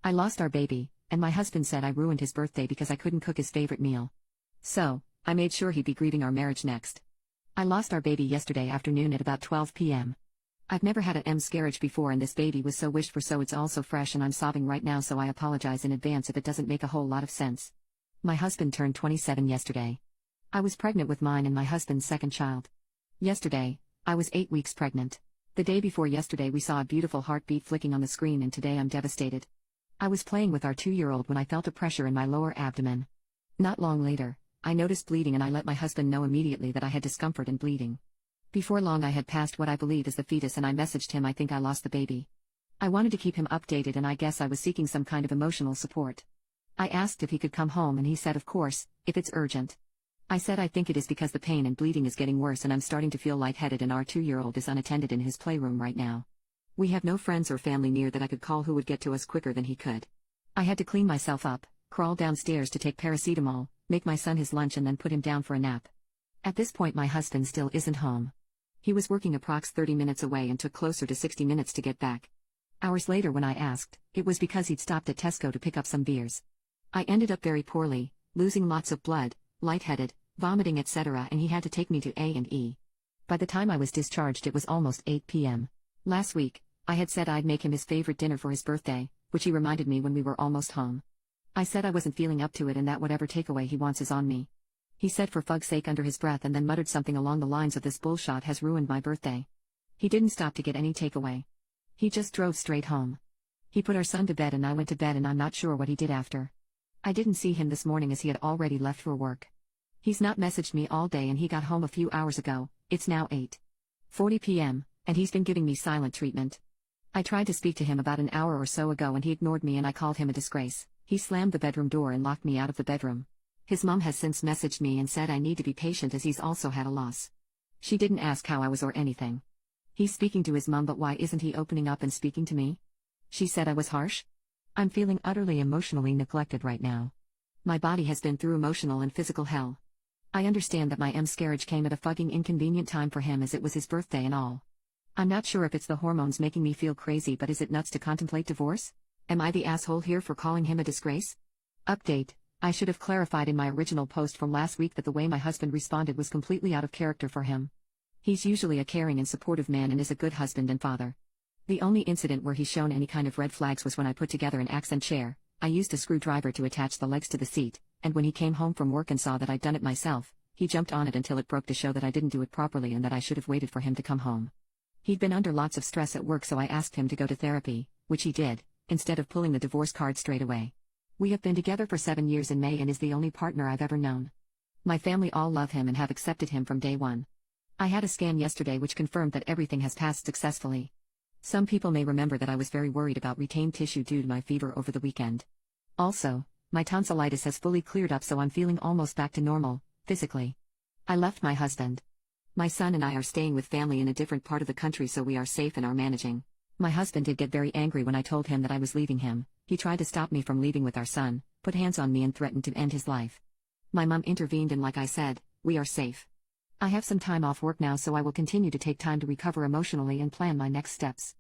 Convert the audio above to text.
I lost our baby, and my husband said I ruined his birthday because I couldn't cook his favorite meal. So, I made sure he'd be grieving our marriage next. I lost our baby yesterday afternoon at about 12 p.m. I've never had a miscarriage before and this baby was so wished for, so it's all so fresh and I'm sobbing right now, so I apologize in advance if it doesn't make a whole lot of sense. My husband turned 27 yesterday. I was pregnant with mine and my husband's second child. Yesterday, I was 8 weeks pregnant. The day before yesterday we saw a beautiful heartbeat flicking on the screen, and today I'm devastated. I was playing with our 2-year-old when I felt a pressure in my lower abdomen. Not long later, I noticed bleeding and I let my husband know immediately that I had discomfort and bleeding. Before long I had passed what I believe is the fetus and I messaged him, I think I lost the baby. I wanted to keep him updated and I guess I was seeking some kind of emotional support. I asked if he could come home and he said of course, if it's urgent. I said I think it is because the pain and bleeding is getting worse and I'm starting to feel lightheaded and our 2-year-old is unattended in his playroom right now. We have no friends or family near that I could call who would get to us quicker than he could. I had to clean myself up, crawl downstairs to take paracetamol, make my son his lunch and then put him down for a nap. At this point my husband still isn't home. He was working approx 30 minutes away and took closer to 60 minutes to get back. Hours later when I asked, it was because he'd stopped at Tesco to pick up some beers. I ended up very poorly, losing lots of blood, lightheaded, vomiting etc., and he had to take me to A&E. By the time I was discharged it was almost 8 p.m. Last week, I had said I'd make him his favorite dinner for his birthday, which he reminded me when we were almost home. I said I wasn't feeling up to it and that whatever takeaway he wants is on me. He said for fug's sake under his breath and then muttered something along the lines of this bullshot has ruined my birthday. He didn't stop to get any takeaway. He just drove straight home. He put our son to bed and I went to bed and I'm not sure what he did after. I didn't see him this morning as he had already left for work. He's not messaged me all day and he got home a few hours ago. It's now 8:40 p.m., and he's been giving me silent treatment. I tried to speak to him about an hour or so ago and he ignored me and I called him a disgrace. He slammed the bedroom door and locked me out of the bedroom. His mom has since messaged me and said I need to be patient as he's also had a loss. She didn't ask how I was or anything. He's speaking to his mom, but why isn't he opening up and speaking to me? She said I was harsh? I'm feeling utterly emotionally neglected right now. My body has been through emotional and physical hell. I understand that my miscarriage came at a fucking inconvenient time for him as it was his birthday and all. I'm not sure if it's the hormones making me feel crazy, but is it nuts to contemplate divorce? Am I the asshole here for calling him a disgrace? Update: I should have clarified in my original post from last week that the way my husband responded was completely out of character for him. He's usually a caring and supportive man and is a good husband and father. The only incident where he's shown any kind of red flags was when I put together an accent chair. I used a screwdriver to attach the legs to the seat, and when he came home from work and saw that I'd done it myself, he jumped on it until it broke to show that I didn't do it properly and that I should have waited for him to come home. He'd been under lots of stress at work, so I asked him to go to therapy, which he did, instead of pulling the divorce card straight away. We have been together for 7 years in May and is the only partner I've ever known. My family all love him and have accepted him from day one. I had a scan yesterday which confirmed that everything has passed successfully. Some people may remember that I was very worried about retained tissue due to my fever over the weekend. Also, my tonsillitis has fully cleared up, so I'm feeling almost back to normal, physically. I left my husband. My son and I are staying with family in a different part of the country, so we are safe and are managing. My husband did get very angry when I told him that I was leaving him. He tried to stop me from leaving with our son, put hands on me and threatened to end his life. My mom intervened and like I said, we are safe. I have some time off work now, so I will continue to take time to recover emotionally and plan my next steps.